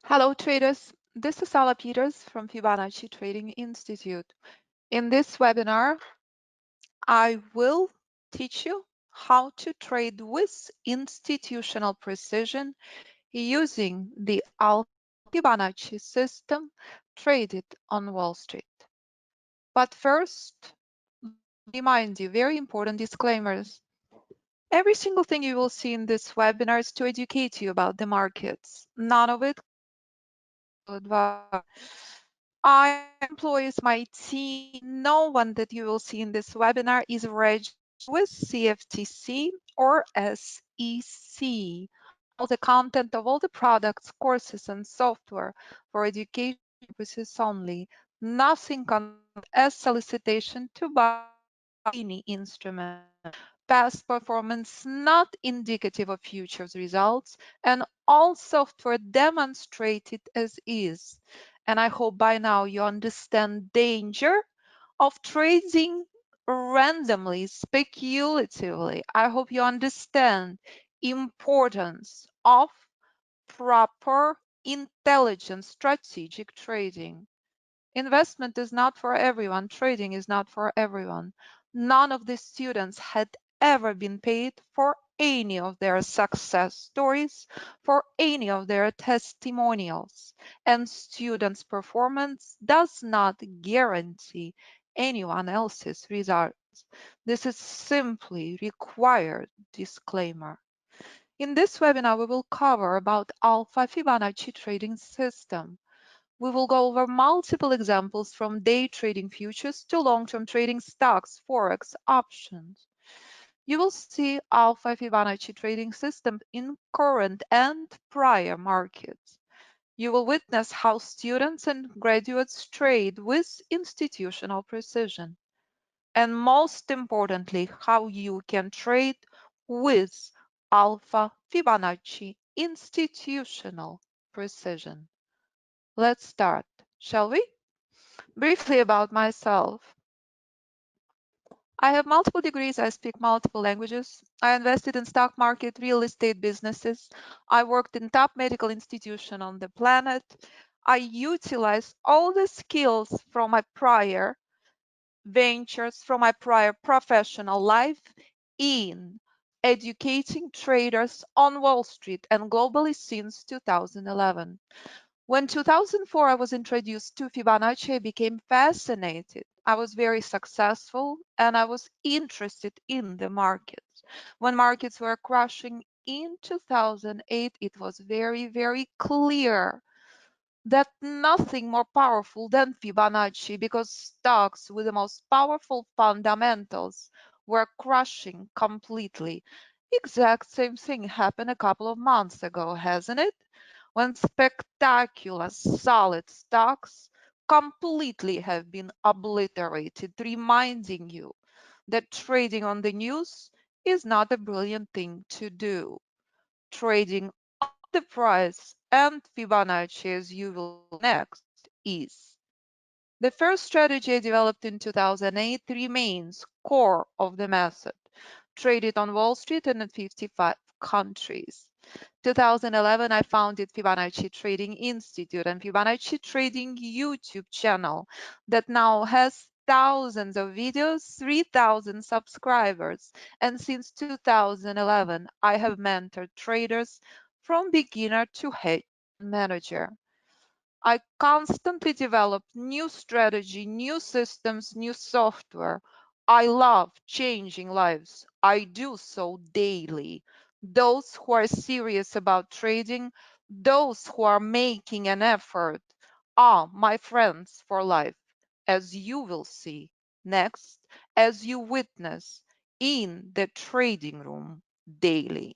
Hello traders, this is Ala Peters from Fibonacci Trading Institute. In this webinar, I will teach you how to trade with institutional precision using the Alfa Fibonacci system traded on Wall Street. But first, let me remind you very important disclaimers. Every single thing you will see in this webinar is to educate you about the markets. None of it advice. I, my employees, my team, no one that you will see in this webinar is registered with CFTC or SEC. All the content of all the products, courses, and software for education purposes only. Nothing considered as solicitation to buy any instrument. Past performance not indicative of futures results, and all software demonstrated as is. And I hope by now you understand danger of trading randomly, speculatively. I hope you understand importance of proper, intelligent, strategic trading. Investment is not for everyone. Trading is not for everyone. None of the students had ever been paid for any of their success stories, for any of their testimonials. And students' performance does not guarantee anyone else's results. This is simply required disclaimer. In this webinar, we will cover about Alfa Fibonacci trading system. We will go over multiple examples from day trading futures to long-term trading stocks, Forex, options. You will see Alpha Fibonacci trading system in current and prior markets. You will witness how students and graduates trade with institutional precision. And most importantly, how you can trade with Alpha Fibonacci institutional precision. Let's start, shall we? Briefly about myself. I have multiple degrees. I speak multiple languages. I invested in stock market, real estate businesses. I worked in top medical institution on the planet. I utilized all the skills from my prior ventures, from my prior professional life in educating traders on Wall Street and globally since 2011. When 2004 I was introduced to Fibonacci, I became fascinated. I was very successful and I was interested in the markets. When markets were crashing in 2008, it was very, very clear that nothing more powerful than Fibonacci, because stocks with the most powerful fundamentals were crashing completely. Exact same thing happened a couple of months ago, hasn't it? When spectacular solid stocks completely have been obliterated, reminding you that trading on the news is not a brilliant thing to do. Trading on the price and Fibonacci, as you will see next, is. The first strategy I developed in 2008 remains core of the method, traded on Wall Street and in 55 countries. 2011, I founded Fibonacci Trading Institute and Fibonacci Trading YouTube channel that now has thousands of videos, 3,000 subscribers. And since 2011, I have mentored traders from beginner to hedge manager. I constantly develop new strategy, new systems, new software. I love changing lives. I do so daily. Those who are serious about trading, those who are making an effort are my friends for life, as you will see next, as you witness in the trading room daily.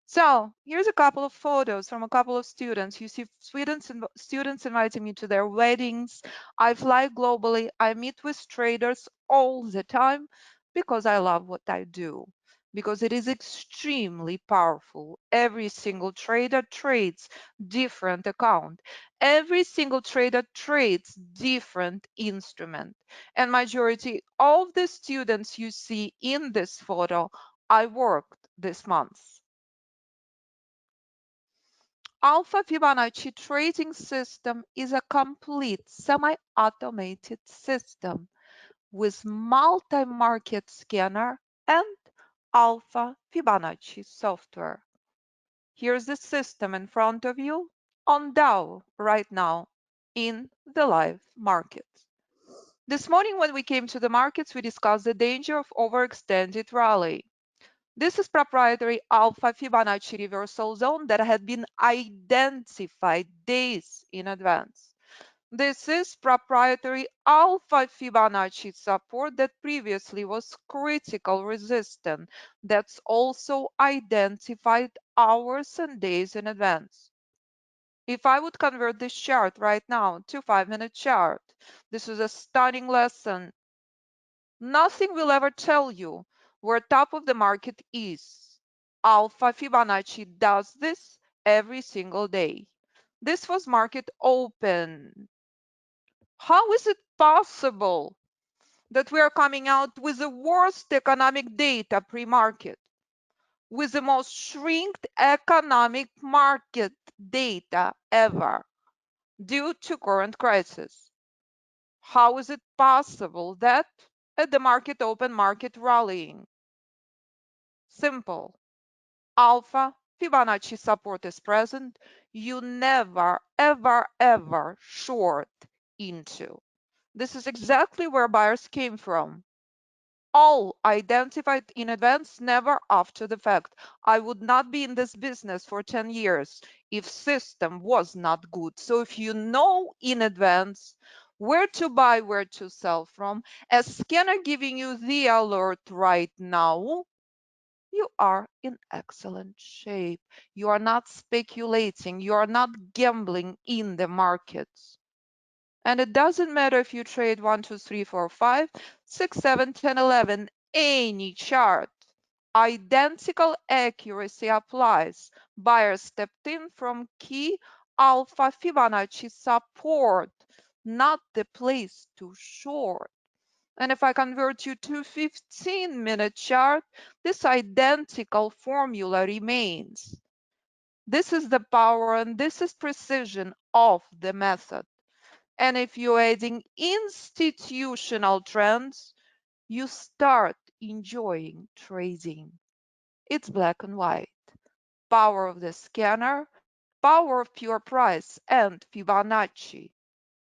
So here's a couple of photos from a couple of students. You see students inviting me to their weddings. I fly globally. I meet with traders all the time because I love what I do, because it is extremely powerful. Every single trader trades different account. Every single trader trades different instrument. And majority of the students you see in this photo, I worked this month. Alfa Fibonacci trading system is a complete semi-automated system with multi-market scanner and Alfa Fibonacci software. Here's the system in front of you on Dow right now in the live market. This morning when we came to the markets, we discussed the danger of overextended rally. This is proprietary Alfa Fibonacci reversal zone that had been identified days in advance. This is proprietary Alfa Fibonacci support that previously was critical resistance that's also identified hours and days in advance. If I would convert this chart right now to 5-minute chart, this is a stunning lesson. Nothing will ever tell you where top of the market is. Alfa Fibonacci does this every single day. This was market open. How is it possible that we are coming out with the worst economic data pre-market, with the most shrinked economic market data ever due to current crisis? How is it possible that at the market open, market rallying? Simple. Alpha Fibonacci support is present. You never, ever, ever short into. This is exactly where buyers came from. All identified in advance, never after the fact. I would not be in this business for 10 years if system was not good. So if you know in advance where to buy, where to sell from, as scanner giving you the alert right now, you are in excellent shape. You are not speculating. You are not gambling in the markets. And it doesn't matter if you trade 1, 2, 3, 4, 5, 6, 7, 10, 11, any chart. Identical accuracy applies. Buyers stepped in from key Alpha Fibonacci support, not the place to short. And if I convert you to 15-minute chart, this identical formula remains. This is the power and this is precision of the method. And if you're adding institutional trends, you start enjoying trading. It's black and white. Power of the scanner, power of pure price, and Fibonacci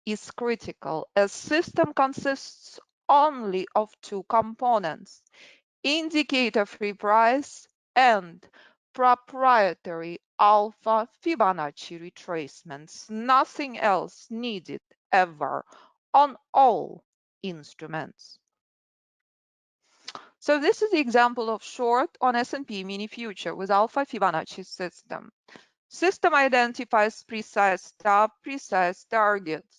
is critical. A system consists only of two components: indicator-free price and proprietary Alpha Fibonacci retracements. Nothing else needed ever on all instruments. So this is the example of short on S&P mini future with Alpha Fibonacci system. System identifies precise stop, precise targets.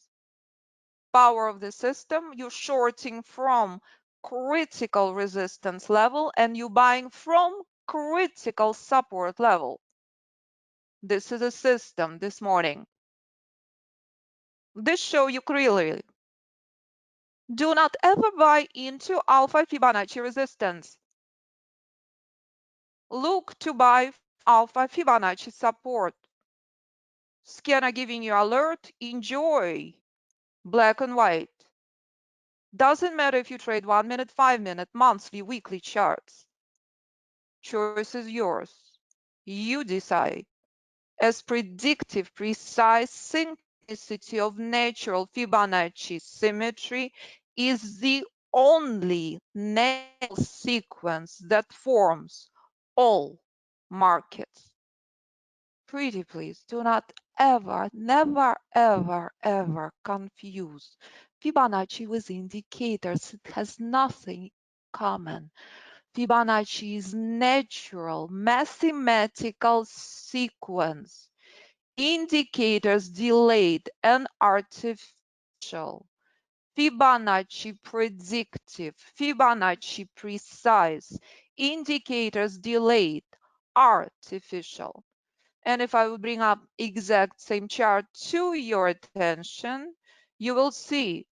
Power of the system, you're shorting from critical resistance level and you're buying from critical support level. This is a system this morning. This show you clearly. Do not ever buy into Alpha Fibonacci resistance. Look to buy Alpha Fibonacci support. Scanner giving you alert, enjoy. Black and white. Doesn't matter if you trade 1 minute, 5-minute, monthly, weekly charts. Choice is yours. You decide. As predictive, precise synchronicity of natural Fibonacci symmetry is the only natural sequence that forms all markets. Pretty please, do not ever, never, ever, ever confuse Fibonacci with indicators. It has nothing common. Fibonacci is natural mathematical sequence. Indicators delayed and artificial. Fibonacci predictive, Fibonacci precise, indicators delayed, artificial. And if I would bring up exact same chart to your attention, you will see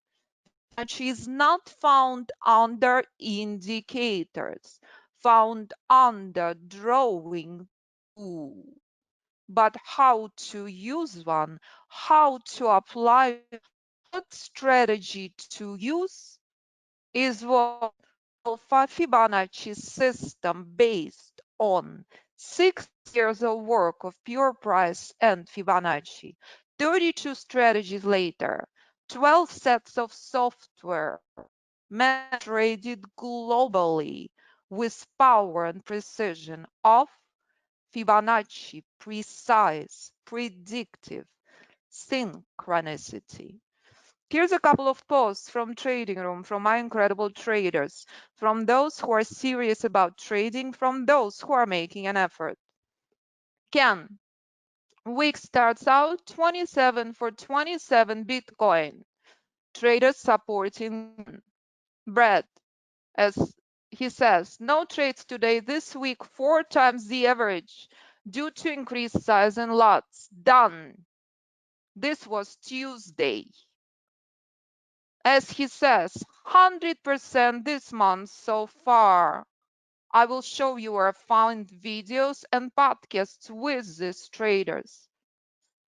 Fibonacci is not found under indicators, found under drawing tool. but how to use one, how to apply, what strategy to use is what Alfa Fibonacci system based on 6 years of work of pure price and Fibonacci, 32 strategies later, 12 sets of software, traded globally with power and precision of Fibonacci, precise, predictive, synchronicity. Here's a couple of posts from Trading Room, from my incredible traders, from those who are serious about trading, from those who are making an effort. Ken, week starts out 27 for 27 Bitcoin. Traders supporting Ken. Brad, as he says, no trades today this week, 4 times the average due to increased size and lots. Done. This was Tuesday. As he says, 100% this month so far. I will show you where I found videos and podcasts with these traders.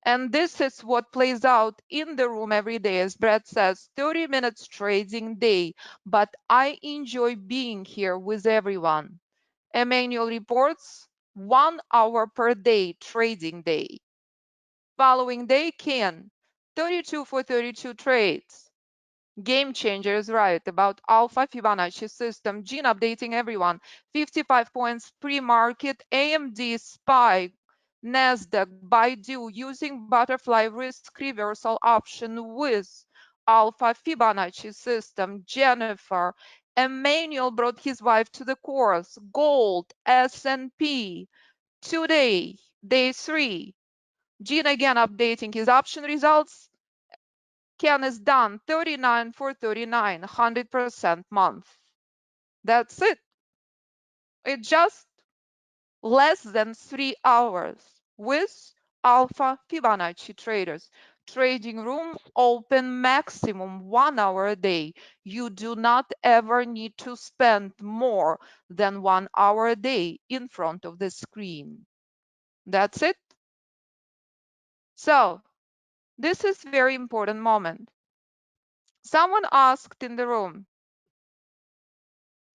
And this is what plays out in the room every day. As Brad says, 30 minutes trading day, but I enjoy being here with everyone. Emmanuel reports 1 hour per day trading day. Following day, Ken, 32 for 32 trades. Game changer is right about Alfa Fibonacci system. Gene updating everyone. 55 points pre-market. AMD spike. Nasdaq, Baidu using butterfly risk reversal option with Alpha Fibonacci system. Jennifer, Emmanuel brought his wife to the course. Gold, S&P. Today, day 3. Gene again updating his option results. Ken is done 39 for 39, 100% month. That's it. It's just less than 3 hours with Alpha Fibonacci traders. Trading room open maximum 1 hour a day. You do not ever need to spend more than 1 hour a day in front of the screen. That's it. So this is very important moment. Someone asked in the room,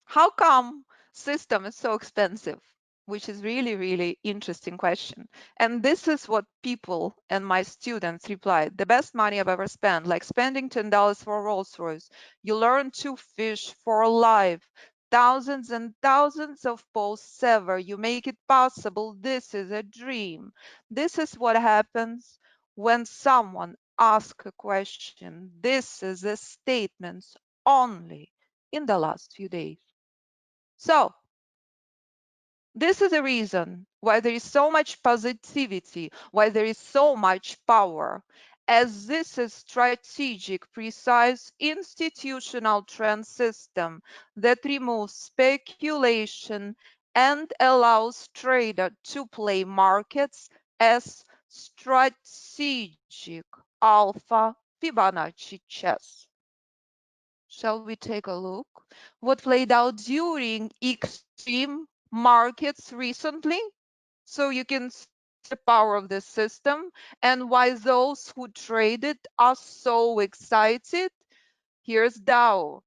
how come system is so expensive? Which is really interesting question. And this is what people and my students replied. The best money I've ever spent, like spending $10 for a Rolls Royce. You learn to fish for life. Thousands and thousands of posts ever. You make it possible. This is a dream. This is what happens when someone asks a question. This is a statement only in the last few days. So this is the reason why there is so much positivity, why there is so much power, as this is strategic, precise, institutional trend system that removes speculation and allows trader to play markets as strategic alpha Fibonacci chess. Shall we take a look what played out during extreme markets recently? So you can see the power of the system and why those who traded are so excited. Here's Dow.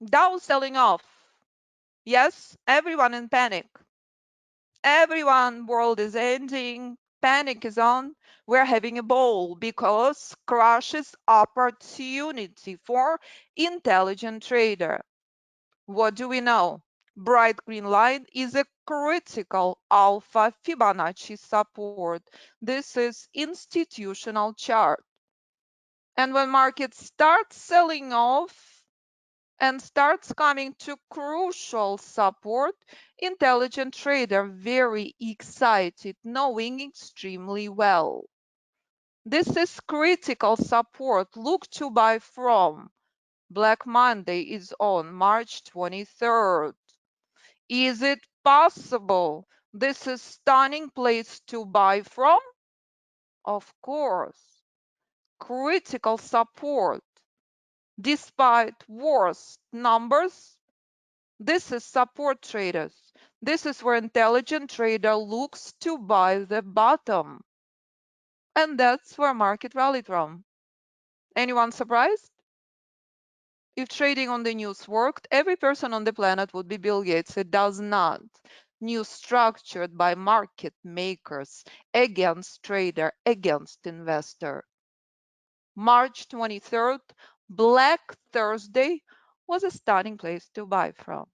Dow selling off. Yes, everyone in panic. Everyone, world is ending. Panic is on. We're having a ball because crashes opportunity for intelligent trader. What do we know? Bright green line is a critical alpha Fibonacci support. This is institutional chart. And when markets start selling off and starts coming to crucial support, intelligent trader very excited, knowing extremely well. This is critical support. Look to buy from. Black Monday is on March 23rd. Is it possible this is stunning place to buy from? Of course. Critical support. Despite worst numbers, This is support traders. This is where intelligent trader looks to buy the bottom. And that's where market rallied from. Anyone surprised? If trading on the news worked, every person on the planet would be Bill Gates. It does not. News structured by market makers against trader, against investor. March 23rd, Black Thursday, was a stunning place to buy from.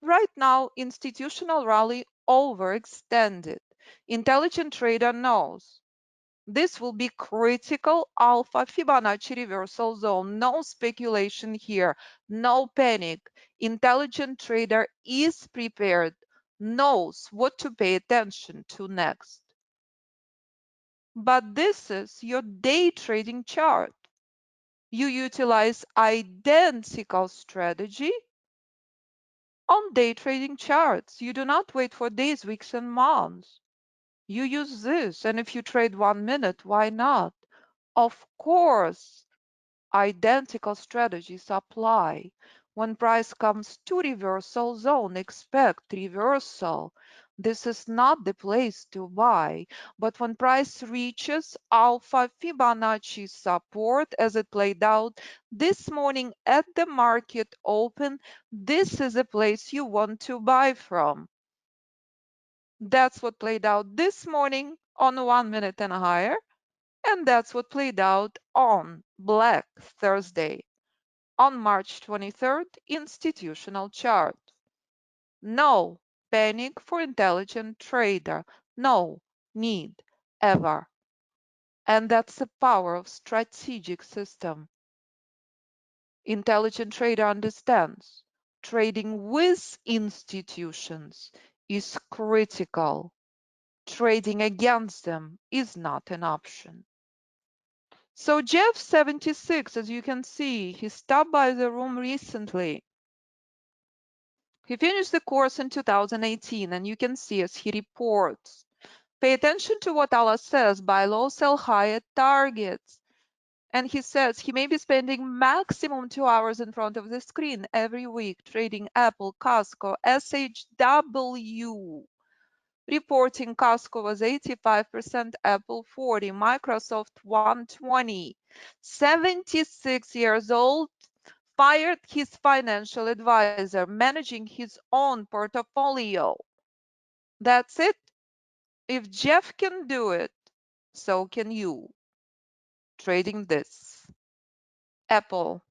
Right now, institutional rally overextended. Intelligent trader knows this will be critical alpha Fibonacci reversal zone. No speculation here, no panic. Intelligent trader is prepared, knows what to pay attention to next. But this is your day trading chart. You utilize identical strategy on day trading charts. You do not wait for days, weeks, and months. You use this, and if you trade 1 minute, why not? Of course, identical strategies apply. When price comes to reversal zone, expect reversal. This is not the place to buy. But when price reaches alpha Fibonacci support as it played out this morning at the market open, this is a place you want to buy from. That's what played out this morning on 1 minute and higher. And that's what played out on Black Thursday on March 23rd, institutional chart. No panic for intelligent trader. No need ever. And that's the power of strategic system. Intelligent trader understands trading with institutions is critical. Trading against them is not an option. So Jeff 76, as you can see, he stopped by the room recently. He finished the course in 2018, and you can see as he reports. Pay attention to what Allah says, buy low, sell high at targets. And he says he may be spending maximum 2 hours in front of the screen every week trading Apple, Costco, SHW. Reporting Costco was 85%, Apple 40, Microsoft 120. 76 years old, fired his financial advisor, managing his own portfolio. That's it. If Jeff can do it, so can you. Trading this. Apple,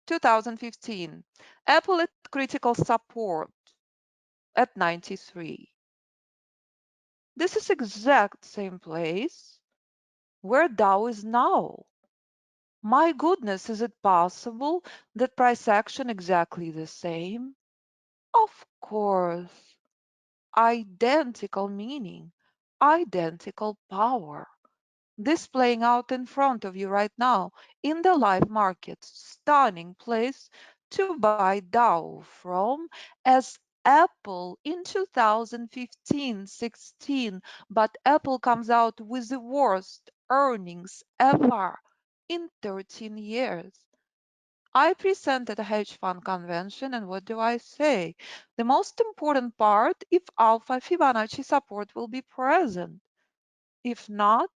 2015. Apple at critical support at 93. This is exact same place where Dow is now. My goodness, is it possible that price action exactly the same? Of course. Identical meaning, identical power. This playing out in front of you right now in the live market. Stunning place to buy Dow from as Apple in 2015-16, but Apple comes out with the worst earnings ever in 13 years. I presented a hedge fund convention, and what do I say? The most important part, if alpha Fibonacci support will be present. If not,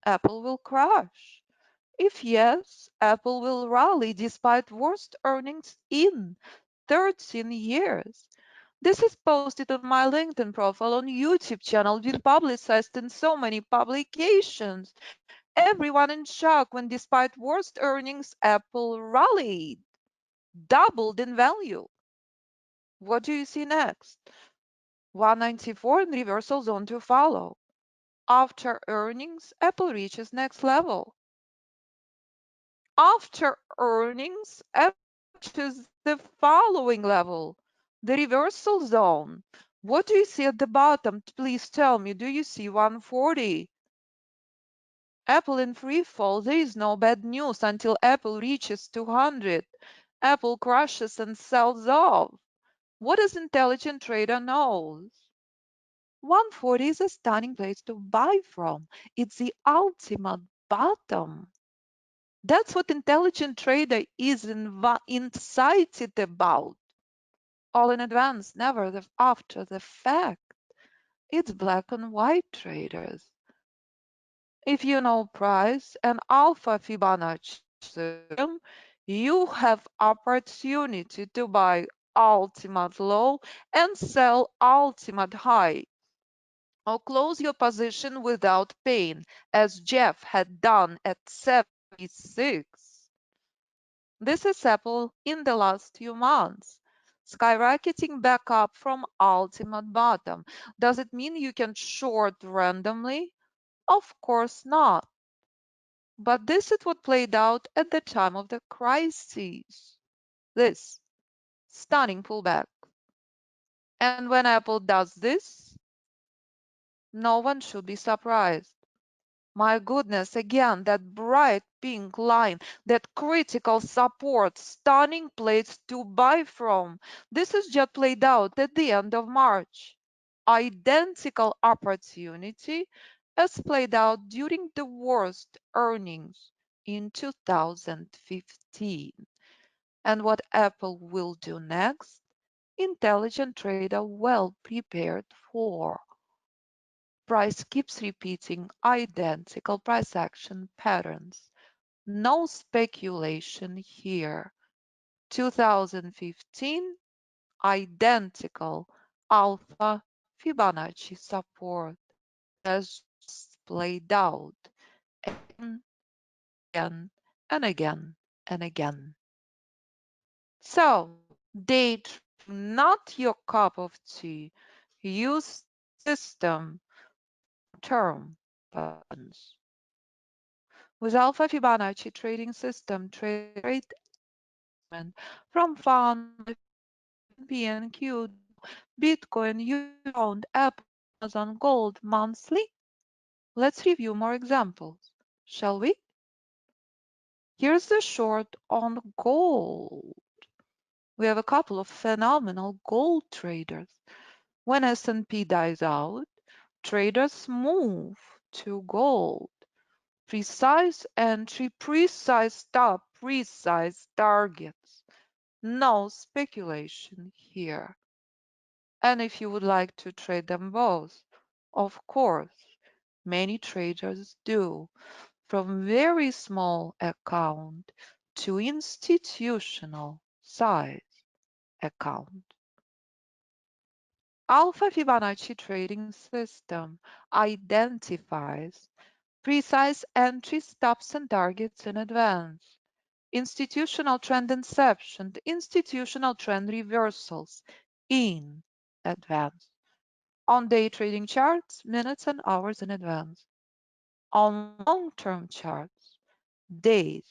Apple will crash. If yes, Apple will rally despite worst earnings in 13 years. This is posted on my LinkedIn profile on YouTube channel, been publicized in so many publications. Everyone in shock when despite worst earnings, Apple rallied, doubled in value. What do you see next? 194 and reversal zone to follow. After earnings, Apple reaches next level. After earnings, Apple reaches the following level, the reversal zone. What do you see at the bottom? Please tell me, do you see 140? Apple in free fall, there is no bad news until Apple reaches 200. Apple crashes and sells off. What does intelligent trader knows? 140 is a stunning place to buy from. It's the ultimate bottom. That's what intelligent trader is excited about. all in advance, never after the fact. It's black and white, traders. If you know price and alpha Fibonacci system, you have opportunity to buy ultimate low and sell ultimate high, or close your position without pain, as Jeff had done at 76. This is Apple in the last few months, skyrocketing back up from ultimate bottom. Does it mean you can short randomly? Of course not. But this is what played out at the time of the crisis. This stunning pullback. And when Apple does this, no one should be surprised. My goodness, again, that bright pink line, that critical support, stunning place to buy from. This is just played out at the end of March. Identical opportunity as played out during the worst earnings in 2015. And what Apple will do next, intelligent trader well prepared for. Price keeps repeating identical price action patterns. No speculation here. 2015, identical alpha Fibonacci support has just played out again and again and again and again. So, day trading not your cup of tea. Use the system for long-term patterns. With Alpha Fibonacci trading system, trade investment from funds like Forex, PNQ, Bitcoin, Euro, Pound, Apple, Amazon, Gold monthly. Let's review more examples, shall we? Here's the short on gold. We have a couple of phenomenal gold traders. When S&P dies out, traders move to gold. Precise entry, precise stop, precise targets. No speculation here. And if you would like to trade them both, of course, many traders do, from very small account to institutional size account. Alpha Fibonacci trading system identifies precise entry stops and targets in advance. Institutional trend inception, institutional trend reversals in advance. On day trading charts, minutes and hours in advance. On long-term charts, days,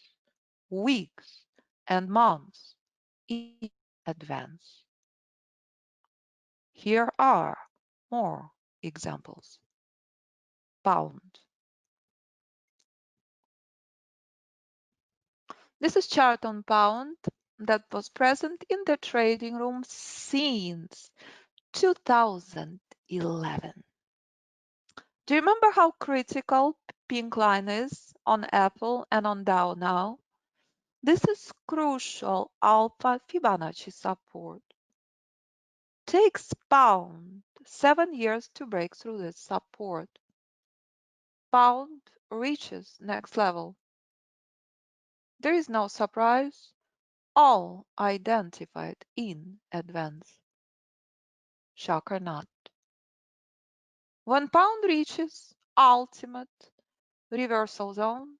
weeks, and months in advance. Here are more examples. Pound. This is chart on pound that was present in the trading room since 2011. Do you remember how critical pink line is on Apple and on Dow now? This is crucial alpha Fibonacci support. Takes pound 7 years to break through this support. Pound reaches next level. There is no surprise, all identified in advance. Shock or not. When pound reaches ultimate reversal zone,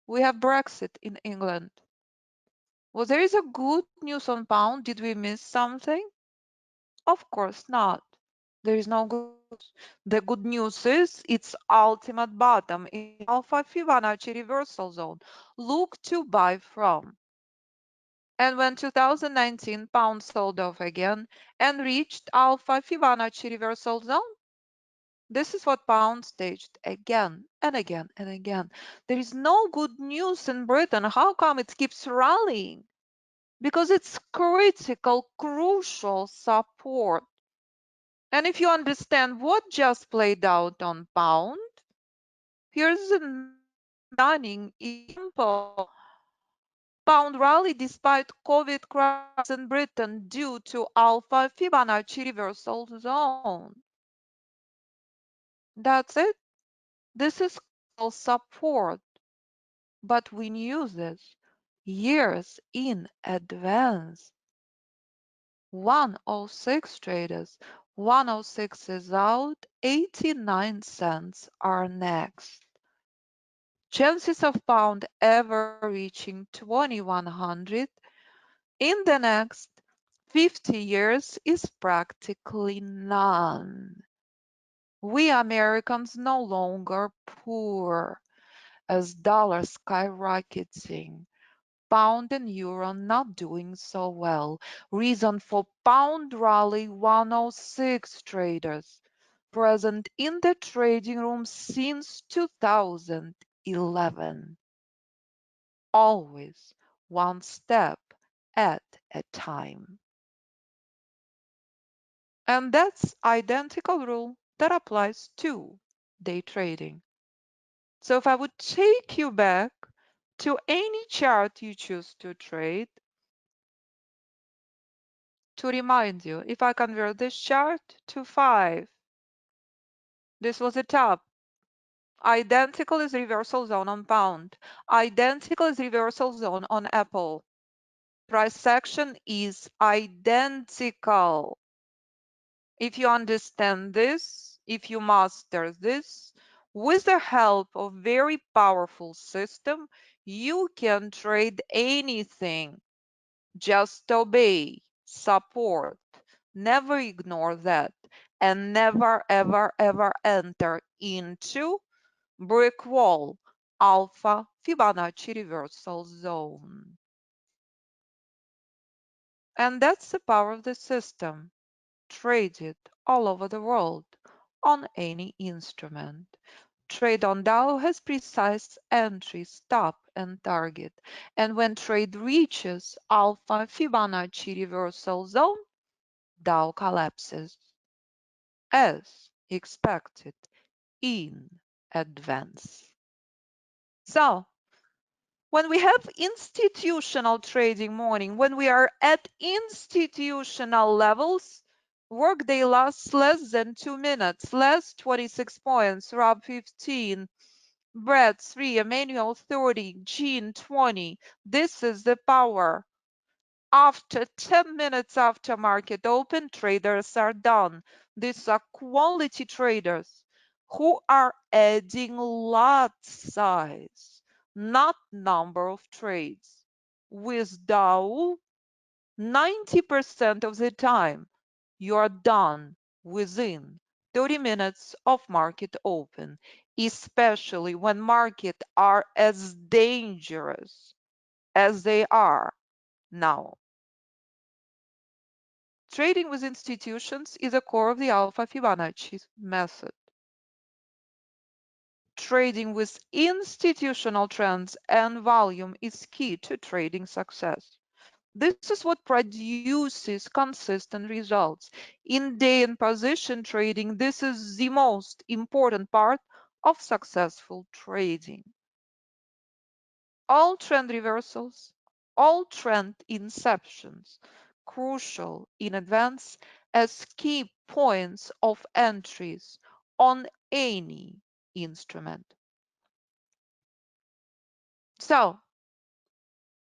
we have Brexit in England. Was there is a good news on pound? Did we miss something? Of course not. There is no good news. The good news is its ultimate bottom in Alpha Fibonacci reversal zone. Look to buy from. And when 2019 pound sold off again and reached Alpha Fibonacci reversal zone, this is what pound staged again and again and again. There is no good news in Britain. How come it keeps rallying? Because it's critical, crucial support. And if you understand what just played out on pound, here's a stunning example. Pound rally despite COVID crisis in Britain due to Alfa Fibonacci reversal zone. That's it. This is called support, but we knew this years in advance. 106 traders, 106 is out, 89 cents are next. Chances of pound ever reaching 2100 in the next 50 years is practically none. We Americans no longer poor as dollar skyrocketing, pound and euro not doing so well. Reason for pound rally 106 traders present in the trading room since 2011. Always one step at a time. And that's identical rule that applies to day trading. So if I would take you back to any chart you choose to trade, to remind you, if I convert this chart to 5, this was the top. Identical is reversal zone on pound. Identical is reversal zone on Apple. Price action is identical. If you understand this, if you master this, with the help of very powerful system, you can trade anything. Just obey, support, never ignore that, and never ever ever enter into brick wall, alpha Fibonacci reversal zone. And that's the power of the system. Trade it all over the world on any instrument. Trade on Dow has precise entry, stop, and target. And when trade reaches alpha Fibonacci reversal zone, Dow collapses as expected in advance. So, when we have institutional trading morning, when we are at institutional levels, workday lasts less than 2 minutes, less 26 points, Rob 15, Brett 3, Emmanuel 30, Jean 20. This is the power. After 10 minutes after market open, traders are done. These are quality traders who are adding lot size, not number of trades. With Dow, 90% of the time, you are done within 30 minutes of market open, especially when markets are as dangerous as they are now. Trading with institutions is a core of the Alpha Fibonacci method. Trading with institutional trends and volume is key to trading success. This is what produces consistent results. In day and position trading, this is the most important part of successful trading. All trend reversals, all trend inceptions, crucial in advance as key points of entries on any instrument. So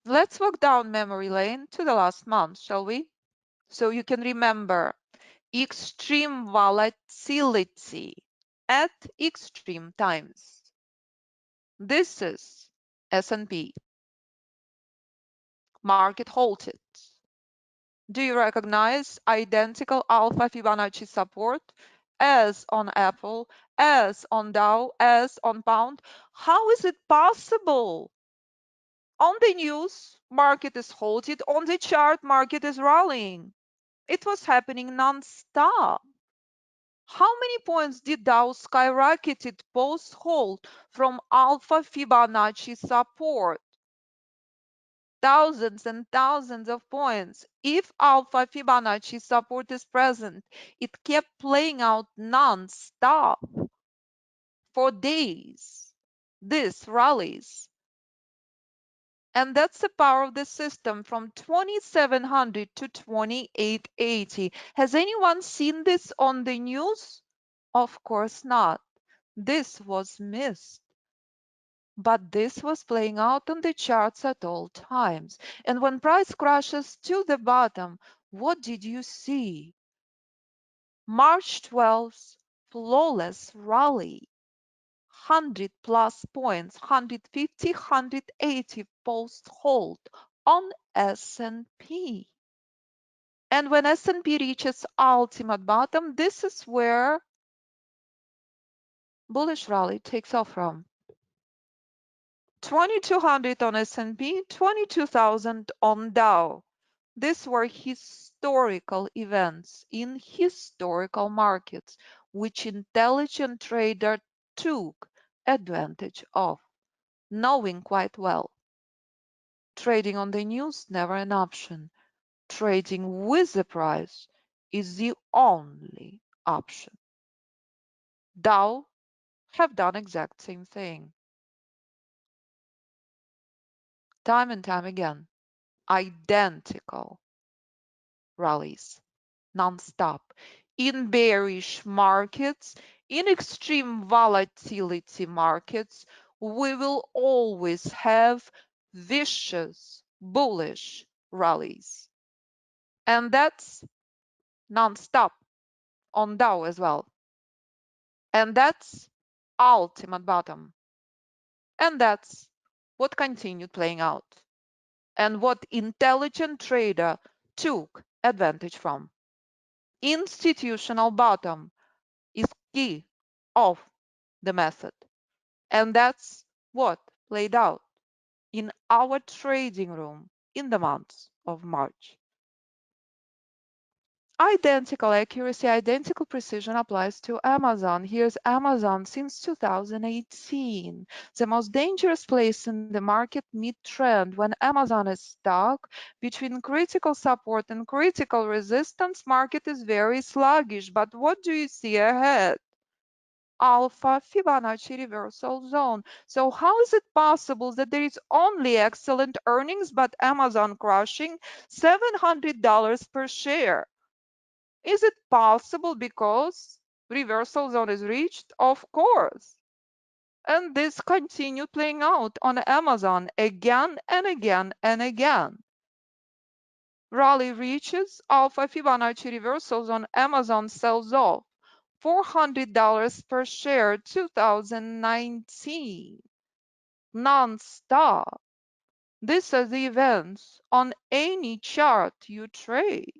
let's walk down memory lane to the last month, shall we? So you can remember extreme volatility at extreme times. This is S&P. Market halted. Do you recognize identical alpha Fibonacci support as on Apple, as on Dow, as on pound? How is it possible? On the news, market is halted. On the chart, market is rallying. It was happening non-stop. How many points did Dow skyrocketed post-hold from alpha Fibonacci support? Thousands and thousands of points. If alpha Fibonacci support is present, it kept playing out non-stop for days. This rallies And that's the power of the system from 2700 to 2880. Has anyone seen this on the news? Of course not. This was missed. But this was playing out on the charts at all times. And when price crashes to the bottom, what did you see? March 12th, flawless rally. 100 plus points, 150, 180 post hold on S&P. And when S&P reaches ultimate bottom, this is where bullish rally takes off from. 2200 on S&P, 22,000 on Dow. These were historical events in historical markets, which intelligent trader took advantage of, knowing quite well. Trading on the news, never an option. Trading with the price is the only option. Dow have done exact same thing. Time and time again. Identical rallies. Non-stop. In bearish markets, in extreme volatility markets, we will always have vicious bullish rallies. And that's non-stop on Dow as well. And that's ultimate bottom. And that's what continued playing out. And what intelligent trader took advantage from. Institutional bottom is key of the method. And that's what played out in our trading room in the month of March. Identical accuracy, identical precision applies to Amazon. Here's Amazon since 2018. The most dangerous place in the market mid-trend when Amazon is stuck between critical support and critical resistance, market is very sluggish. But what do you see ahead? Alpha Fibonacci reversal zone. So how is it possible that there is only excellent earnings but Amazon crushing $700 per share? Is it possible because reversal zone is reached? Of course. And this continued playing out on Amazon again and again and again. Rally reaches Alpha Fibonacci reversals on Amazon sells off. $400 per share 2019. Non-stop. These are the events on any chart you trade.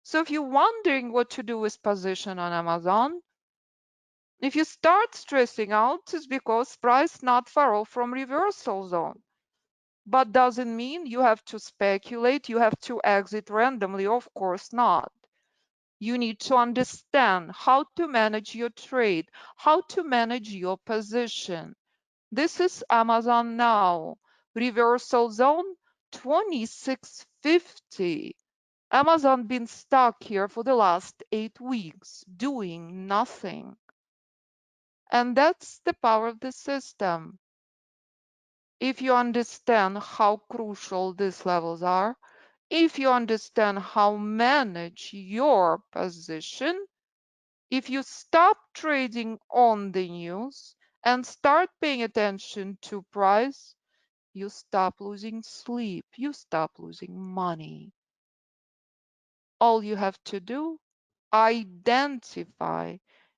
So if you're wondering what to do with position on Amazon, if you start stressing out, it's because price not far off from reversal zone. But doesn't mean you have to speculate, you have to exit randomly. Of course not. You need to understand how to manage your trade, how to manage your position. This is Amazon now. Reversal zone 2650. Amazon been stuck here for the last 8 weeks doing nothing. And that's the power of the system. If you understand how crucial these levels are, if you understand how manage your position, if you stop trading on the news and start paying attention to price, you stop losing sleep, you stop losing money. All you have to do, identify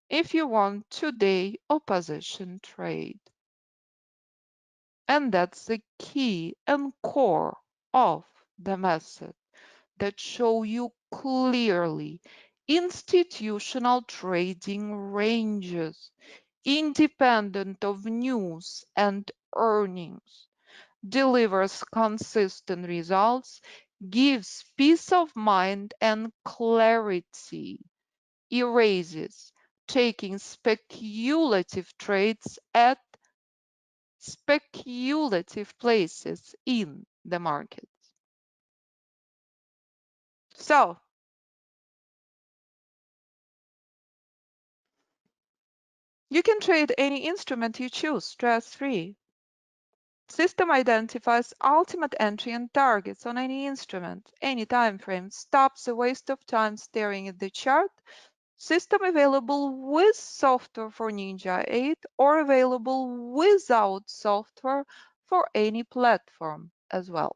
if you want today or position trade. And that's the key and core of the method that show you clearly institutional trading ranges, independent of news and earnings, delivers consistent results, gives peace of mind and clarity, erases taking speculative trades at speculative places in the market. So, you can trade any instrument you choose stress-free. System identifies ultimate entry and targets on any instrument, any time frame, stops a waste of time staring at the chart. System available with software for Ninja 8 or available without software for any platform as well.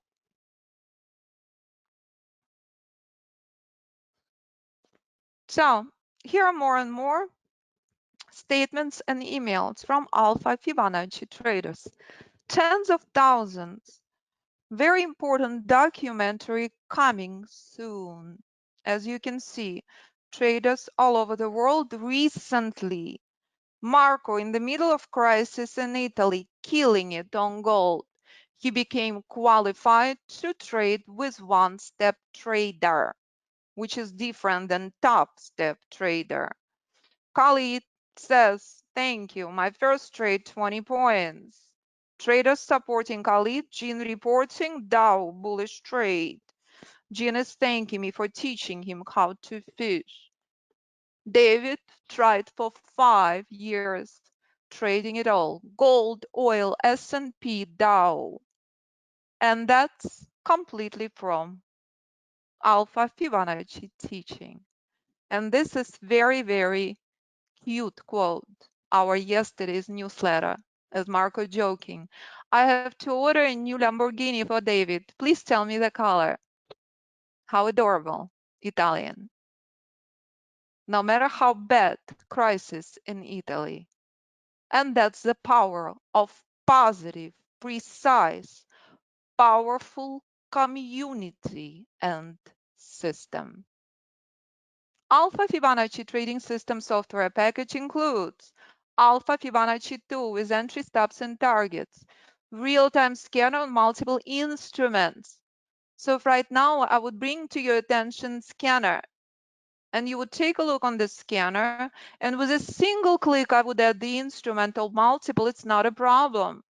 So here are more and more statements and emails from Alpha Fibonacci traders. Tens of thousands. Very important documentary coming soon. As you can see, traders all over the world recently. Marco in the middle of crisis in Italy, killing it on gold. He became qualified to trade with one-step trader, which is different than top-step trader. Khalid says, thank you, my first trade 20 points. Traders supporting Khalid, Jean reporting Dow bullish trade. Jean is thanking me for teaching him how to fish. David tried for 5 years, trading it all, gold, oil, S&P, Dow. And that's completely from Alpha Fibonacci teaching. And this is very, very cute quote, our yesterday's newsletter, as Marco joking. I have to order a new Lamborghini for David. Please tell me the color. How adorable. Italian. No matter how bad crisis in Italy. And that's the power of positive, precise, powerful community and system. Alpha Fibonacci trading system software package includes Alpha Fibonacci tool with entry stops and targets, real-time scanner on multiple instruments. So if right now I would bring to your attention scanner, and you would take a look on the scanner, and with a single click I would add the instrumental multiple. It's not a problem.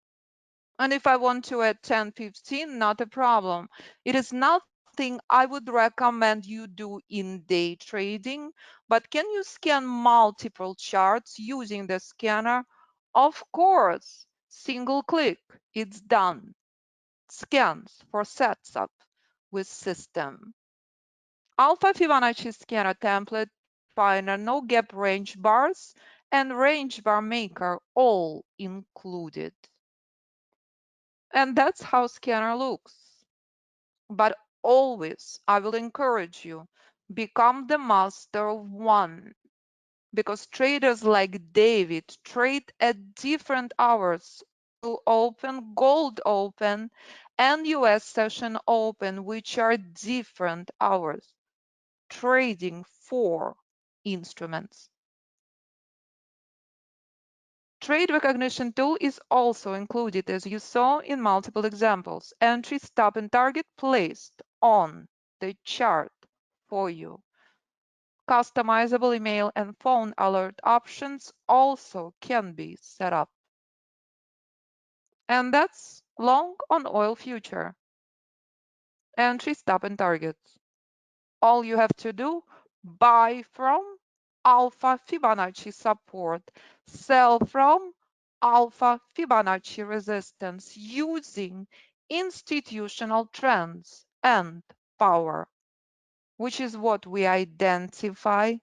And if I want to add 10, 15, not a problem. It is nothing I would recommend you do in day trading, but can you scan multiple charts using the scanner? Of course, single click, it's done. Scans for sets up with system. Alpha Fibonacci scanner template, finder, no gap range bars, and range bar maker all included. And that's how scanner looks. But always, I will encourage you, become the master of one. Because traders like David trade at different hours. Oil open, gold open, and US session open, which are different hours. Trading 4 instruments. Trade recognition tool is also included, as you saw in multiple examples. Entry, stop, and target placed on the chart for you. Customizable email and phone alert options also can be set up. And that's long on oil future. Entry, stop, and targets. All you have to do, buy from Alpha Fibonacci support, sell from Alpha Fibonacci resistance using institutional trends and power, which is what we identify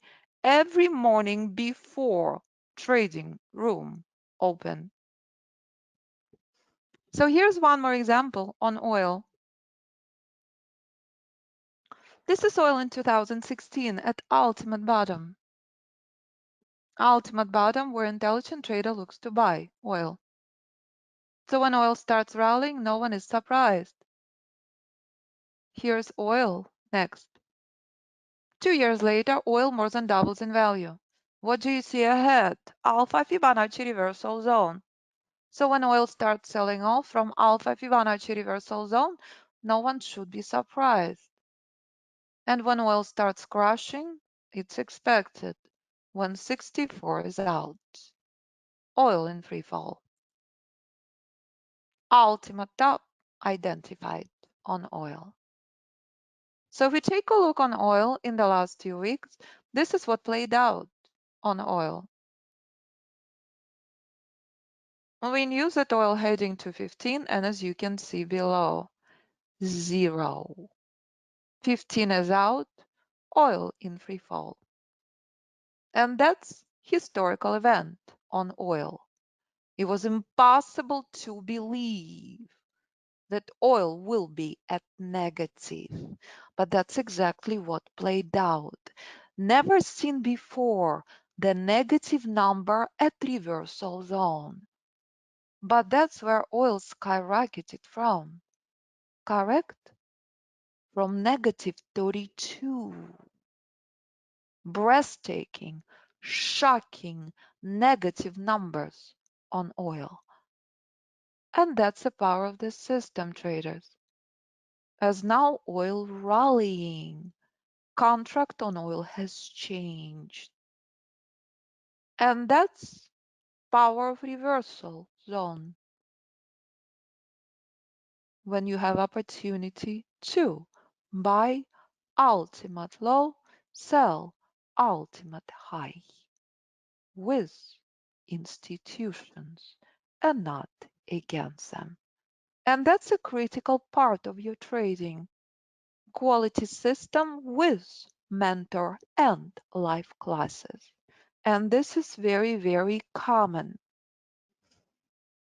every morning before trading room open. So here's one more example on oil. This is oil in 2016 at ultimate bottom. Ultimate bottom where intelligent trader looks to buy oil. So when oil starts rallying, no one is surprised. Here's oil next. 2 years later, oil more than doubles in value. What do you see ahead? Alpha Fibonacci reversal zone. So when oil starts selling off from Alpha Fibonacci reversal zone, no one should be surprised. And when oil starts crashing, it's expected. 164 is out. Oil in free fall. Ultimate top identified on oil. So if we take a look on oil in the last 2 weeks, this is what played out on oil. We knew that oil heading to 15, and as you can see below, 0. 15 is out, oil in free fall. And that's historical event on oil. It was impossible to believe that oil will be at negative, but that's exactly what played out. Never seen before the negative number at reversal zone. But that's where oil skyrocketed from, correct? From negative 32. Breathtaking, shocking, negative numbers on oil. And that's the power of the system, traders. As now oil rallying, contract on oil has changed. And that's power of reversal zone. When you have opportunity to buy ultimate low, sell ultimate high with institutions and not against them. And that's a critical part of your trading. Quality system with mentor and live classes. And this is very, very common.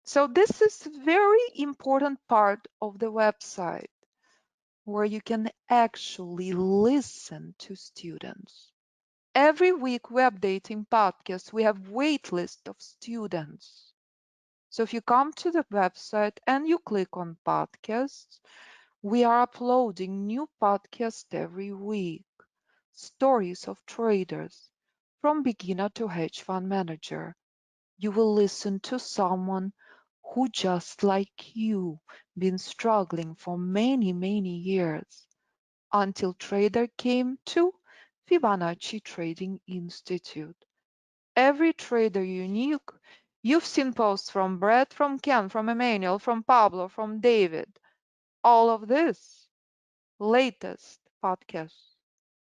So this is very important part of the website where you can actually listen to students. Every week we're updating podcasts. We have wait list of students. So if you come to the website and you click on podcasts, we are uploading new podcasts every week. Stories of traders from beginner to hedge fund manager. You will listen to someone who just like you been struggling for many, many years until trader came to Fibonacci Trading Institute. Every trader unique. You've seen posts from Brett, from Ken, from Emmanuel, from Pablo, from David. All of this latest podcasts.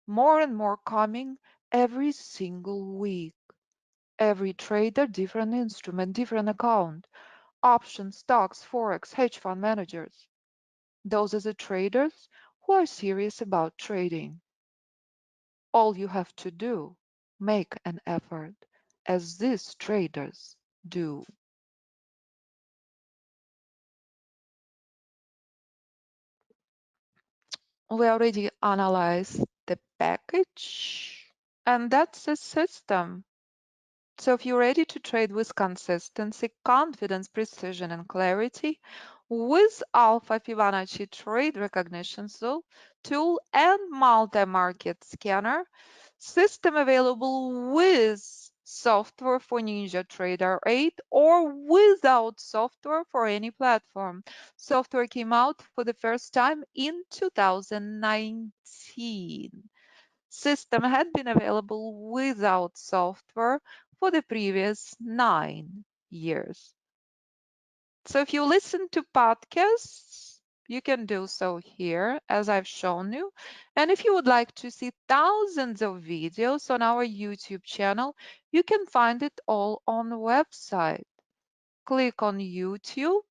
More and more coming every single week. Every trader, different instrument, different account. Options, stocks, Forex, hedge fund managers. Those are the traders who are serious about trading. All you have to do, make an effort, as these traders do. We already analyzed the package, and that's the system. So if you're ready to trade with consistency, confidence, precision, and clarity, with Alfa Fibonacci trade recognition tool and multi-market scanner, system available with software for NinjaTrader 8 or without software for any platform. Software came out for the first time in 2019. System had been available without software for the previous 9 years. So if you listen to podcasts, you can do so here, as I've shown you. And if you would like to see thousands of videos on our YouTube channel, you can find it all on the website. Click on YouTube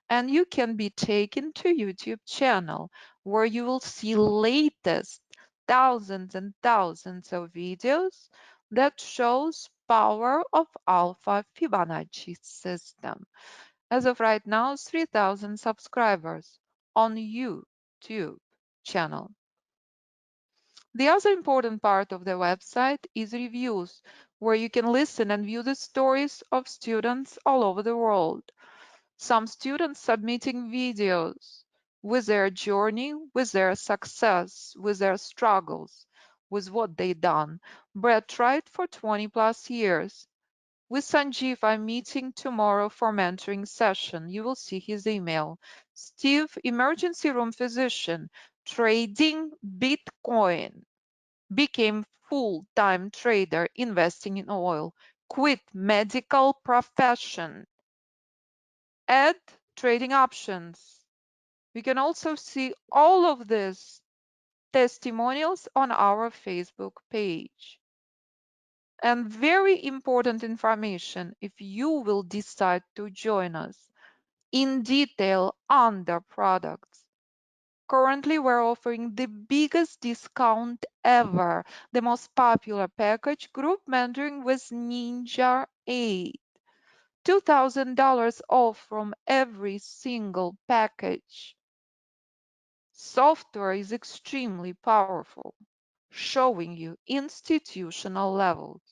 and you can be taken to YouTube channel where you will see latest thousands and thousands of videos that shows power of Alpha Fibonacci system. As of right now, 3,000 subscribers on YouTube channel. The other important part of the website is reviews, where you can listen and view the stories of students all over the world. Some students submitting videos with their journey, with their success, with their struggles, with what they done. Brett tried for 20 plus years. With Sanjeev, I'm meeting tomorrow for mentoring session. You will see his email. Steve, emergency room physician, trading Bitcoin. Became full-time trader investing in oil. Quit medical profession. Add trading options. We can also see all of these testimonials on our Facebook page. And very important information if you will decide to join us in detail on the products. Currently, we're offering the biggest discount ever, the most popular package, group mentoring with Ninja 8. $2,000 off from every single package. Software is extremely powerful, showing you institutional levels.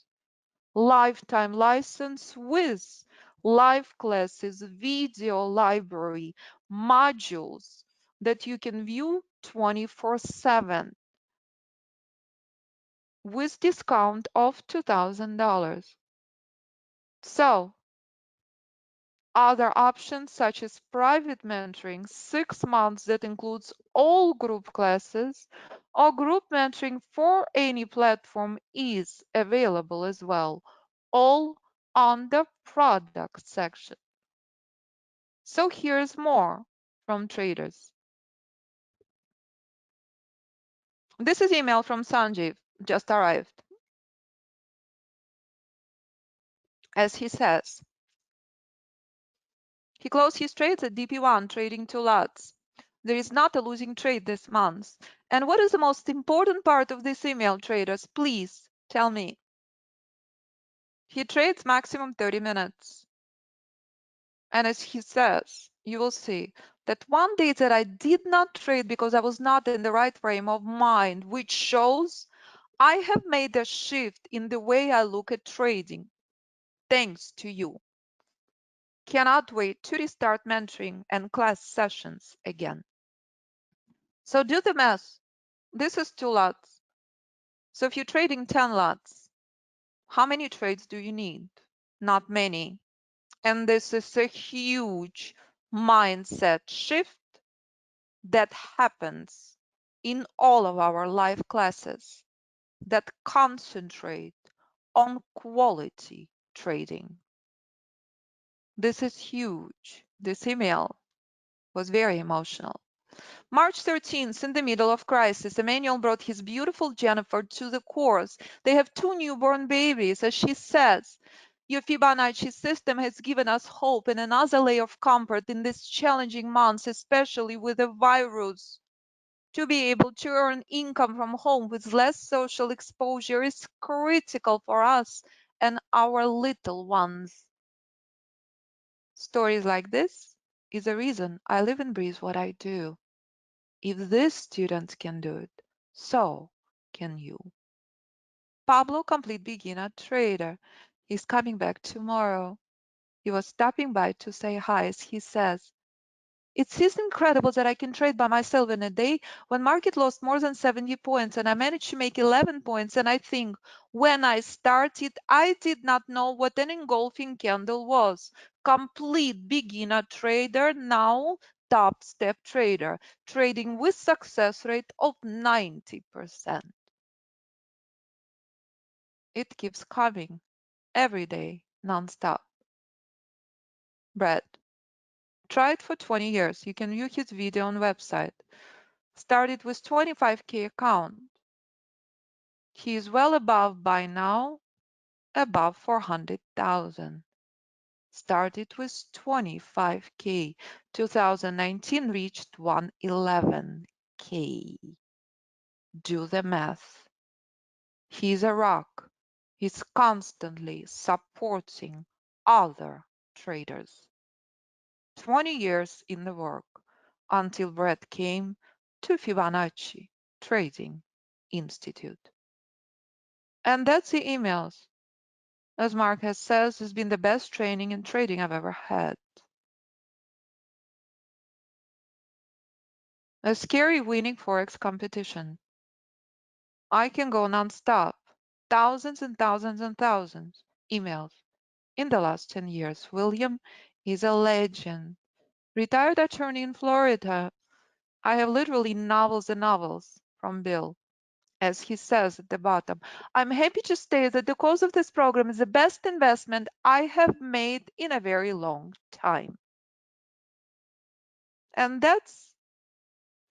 Lifetime license with live classes, video library, modules that you can view 24/7 with discount of $2,000. So, other options such as private mentoring, 6 months that includes all group classes, or group mentoring for any platform is available as well, all on the product section. So here's more from traders. This is email from Sanjeev, just arrived. As he says, he closed his trades at DP1, trading 2 lots. There is not a losing trade this month. And what is the most important part of this email, traders? Please tell me. He trades maximum 30 minutes. And as he says, you will see that one day that I did not trade because I was not in the right frame of mind, which shows I have made a shift in the way I look at trading. Thanks to you. Cannot wait to restart mentoring and class sessions again. So do the math. This is 2 lots. So if you're trading 10 lots, how many trades do you need? Not many. And this is a huge mindset shift that happens in all of our live classes that concentrate on quality trading. This is huge. This email was very emotional. March 13th, in the middle of crisis, Emmanuel brought his beautiful Jennifer to the course. They have 2 newborn babies. As she says, your Fibonacci system has given us hope and another layer of comfort in these challenging months, especially with the virus. To be able to earn income from home with less social exposure is critical for us and our little ones. Stories like this is the reason I live and breathe what I do. If this student can do it, so can you. Pablo, complete beginner trader. He's coming back tomorrow. He was stopping by to say hi, as he says. It seems incredible that I can trade by myself in a day when market lost more than 70 points and I managed to make 11 points. And I think when I started, I did not know what an engulfing candle was. Complete beginner trader, now top step trader, trading with success rate of 90%. It keeps coming every day, non-stop. Brad, try it for 20 years. You can view his video on website. Started with 25K account. He is well above by now, above 400,000. Started with 25K. 2019 reached 111K. Do the math. He's a rock. He's constantly supporting other traders. 20 years in the work until Brett came to Fibonacci Trading Institute. And that's the emails. As Mark has says, it's been the best training in trading I've ever had. A scary winning Forex competition. I can go non-stop. Thousands and thousands and thousands emails in the last 10 years. William is a legend. Retired attorney in Florida. I have literally novels and novels from Bill. As he says at the bottom, I'm happy to state that the cost of this program is the best investment I have made in a very long time. And that's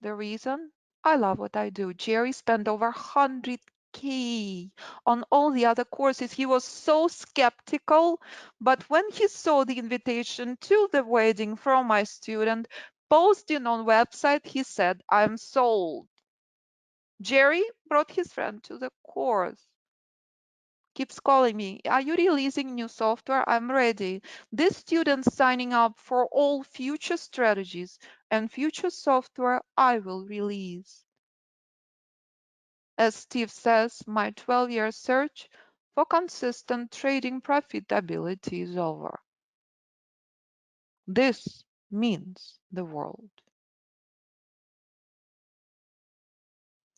the reason I love what I do. Jerry spent over okay. On all the other courses, he was so skeptical, but when he saw the invitation to the wedding from my student posting on website, he said, I'm sold. Jerry brought his friend to the course. Keeps calling me. Are you releasing new software? I'm ready. This student's signing up for all future strategies and future software I will release. As Steve says, my 12-year search for consistent trading profitability is over. This means the world.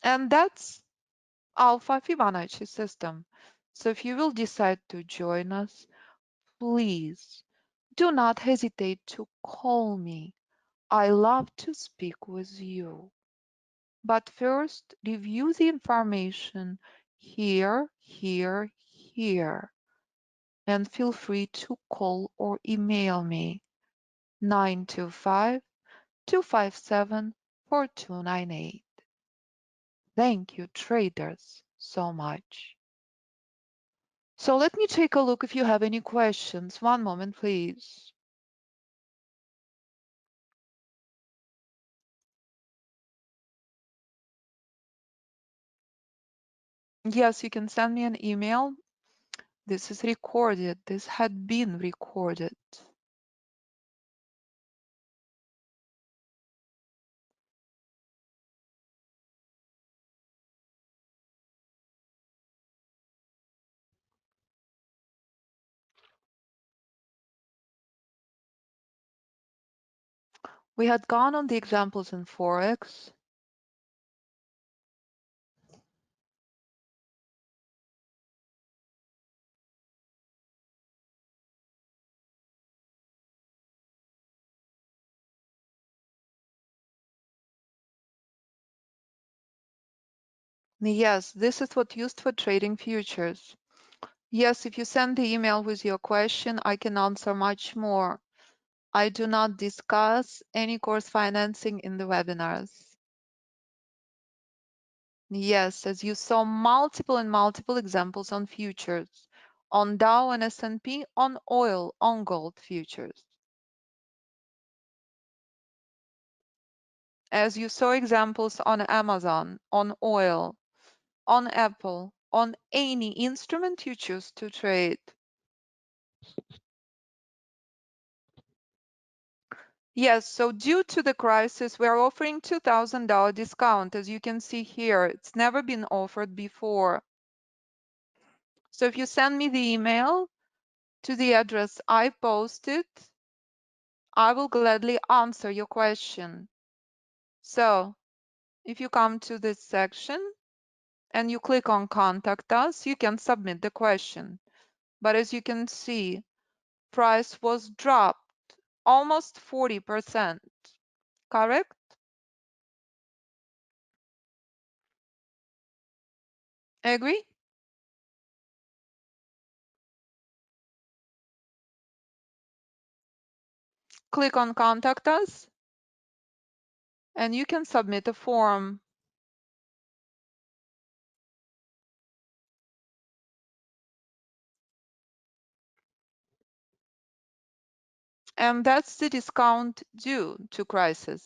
And that's Alpha Fibonacci system. So if you will decide to join us, please do not hesitate to call me. I love to speak with you. But first, review the information here, here. And feel free to call or email me 925-257-4298. Thank you, traders, so much. So let me take a look if you have any questions. One moment, please. Yes, you can send me an email. This is recorded. This had been recorded. We had gone on the examples in Forex. Yes, this is what used for trading futures. Yes, if you send the email with your question, I can answer much more. I do not discuss any course financing in the webinars. Yes, as you saw multiple examples on futures, on Dow and S&P, on oil, on gold futures. As you saw examples on Amazon, on oil, on Apple, on any instrument you choose to trade. Yes, so due to the crisis, we're offering $2,000 discount. As you can see here, it's never been offered before. So if you send me the email to the address I posted, I will gladly answer your question. So if you come to this section and you click on Contact Us, you can submit the question. But as you can see, price was dropped almost 40%, correct? Agree? Click on Contact Us and you can submit a form. And that's the discount due to crisis.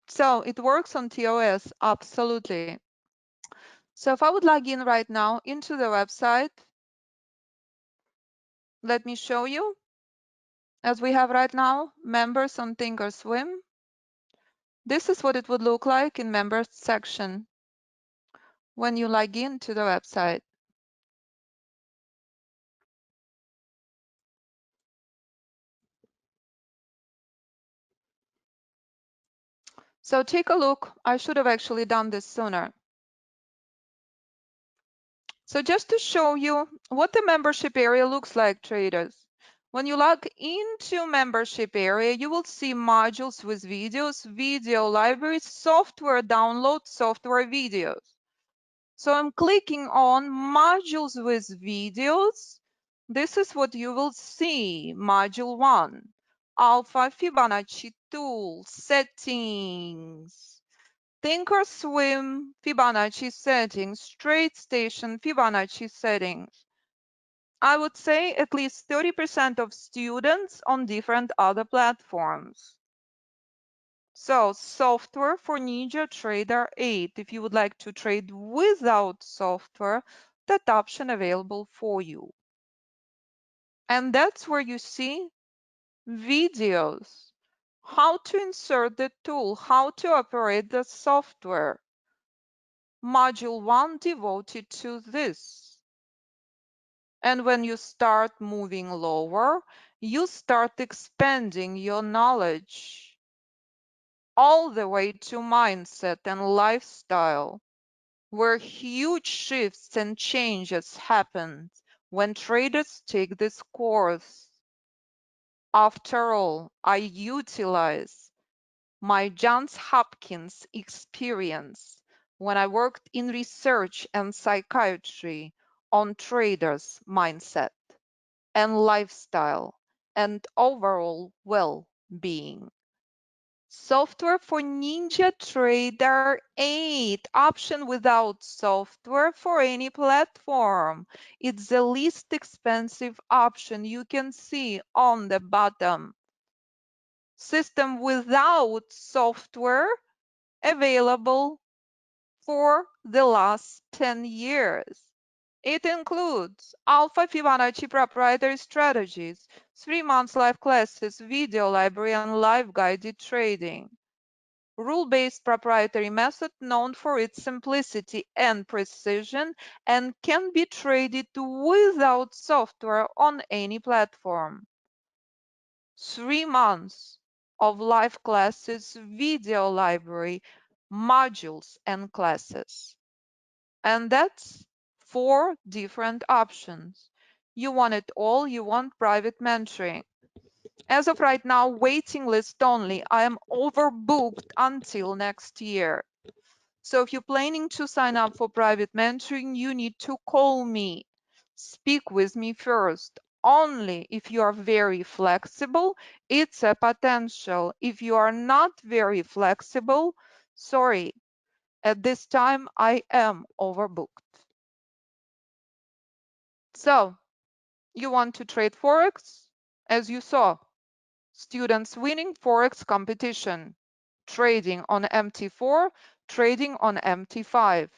So it works on TOS, absolutely. So if I would log in right now into the website, let me show you. As we have right now, members on Thinkorswim. This is what it would look like in members section when you log in to the website. So take a look. I should have actually done this sooner. So just to show you what the membership area looks like, traders. When you log into membership area, you will see modules with videos, video libraries, software download, software videos. So I'm clicking on modules with videos. This is what you will see. Module 1, Alpha Fibonacci tool settings. Thinkorswim Fibonacci settings, TradeStation Fibonacci settings. I would say at least 30% of students on different other platforms. So software for NinjaTrader 8. If you would like to trade without software, that option available for you. And that's where you see videos, how to insert the tool, how to operate the software. Module 1 devoted to this. And when you start moving lower, you start expanding your knowledge all the way to mindset and lifestyle, where huge shifts and changes happen when traders take this course. After all, I utilize my Johns Hopkins experience when I worked in research and psychiatry on traders' mindset and lifestyle and overall well-being. Software for NinjaTrader 8, option without software for any platform. It's the least expensive option you can see on the bottom. System without software available for the last 10 years. It includes Alfa Fibonacci proprietary strategies, 3 months live classes, video library, and live guided trading. Rule-based proprietary method known for its simplicity and precision and can be traded without software on any platform. 3 months of live classes, video library, modules, and classes. And that's 4 different options. You want it all, you want private mentoring. As of right now, waiting list only. I am overbooked until next year. So if you're planning to sign up for private mentoring, you need to call me. Speak with me first. Only if you are very flexible, it's a potential. If you are not very flexible, sorry, at this time I am overbooked. So you want to trade Forex? As you saw, students winning Forex competition, trading on MT4, trading on MT5.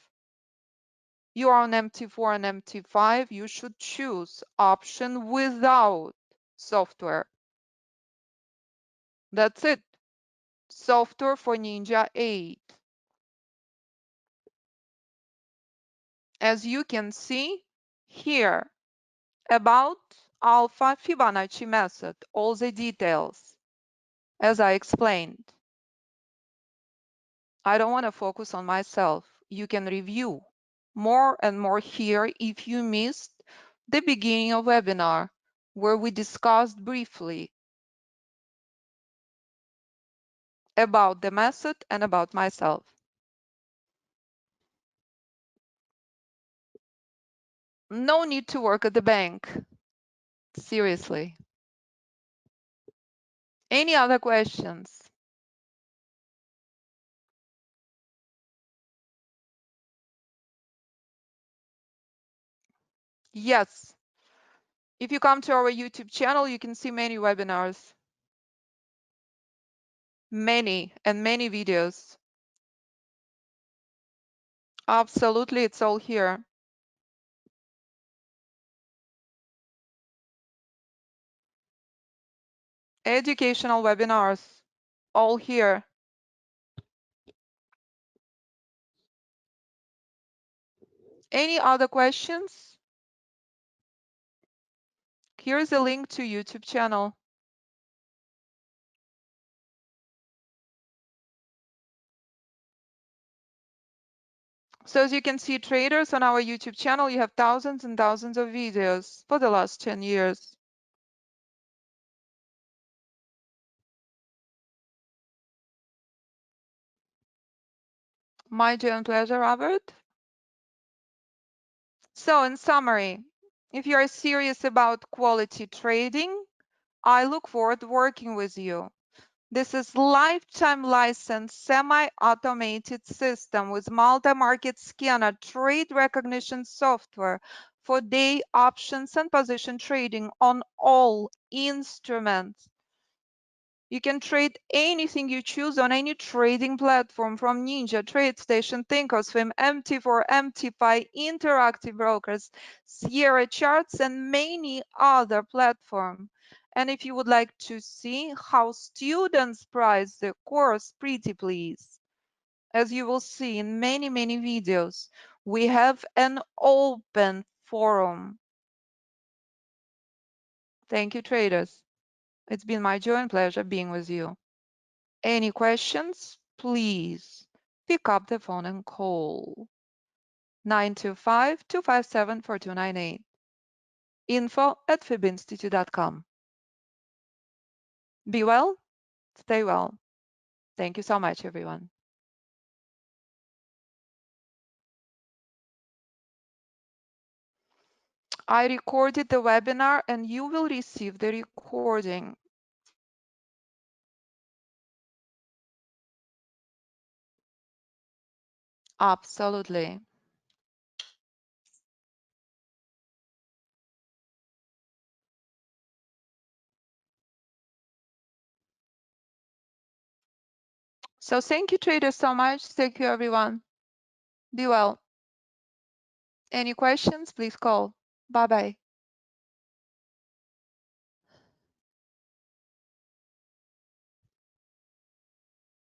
You are on MT4 and MT5, you should choose option without software. That's it. Software for Ninja 8. As you can see here, about Alpha Fibonacci method, all the details, as I explained. I don't want to focus on myself. You can review more and more here if you missed the beginning of webinar, where we discussed briefly about the method and about myself. No need to work at the bank. Seriously. Any other questions? Yes. If you come to our YouTube channel, you can see many webinars. Many and many videos. Absolutely, it's all here. Educational webinars, all here. Any other questions? Here's a link to YouTube channel. So as you can see, traders on our YouTube channel, you have thousands and thousands of videos for the last 10 years. My joy and pleasure, Robert. So in summary, if you are serious about quality trading, I look forward to working with you. This is lifetime license semi-automated system with multi-market scanner, trade recognition software for day options and position trading on all instruments. You can trade anything you choose on any trading platform from Ninja, TradeStation, Thinkorswim, MT4, MT5, Interactive Brokers, Sierra Charts, and many other platforms. And if you would like to see how students price the course, pretty please. As you will see in many videos, we have an open forum. Thank you, traders. It's been my joy and pleasure being with you. Any questions? Please pick up the phone and call 925-257-4298. info@fibinstitute.com. Be well, stay well. Thank you so much, everyone. I recorded the webinar and you will receive the recording. Absolutely. So thank you, traders, so much. Thank you, everyone. Be well. Any questions, please call. Bye-bye.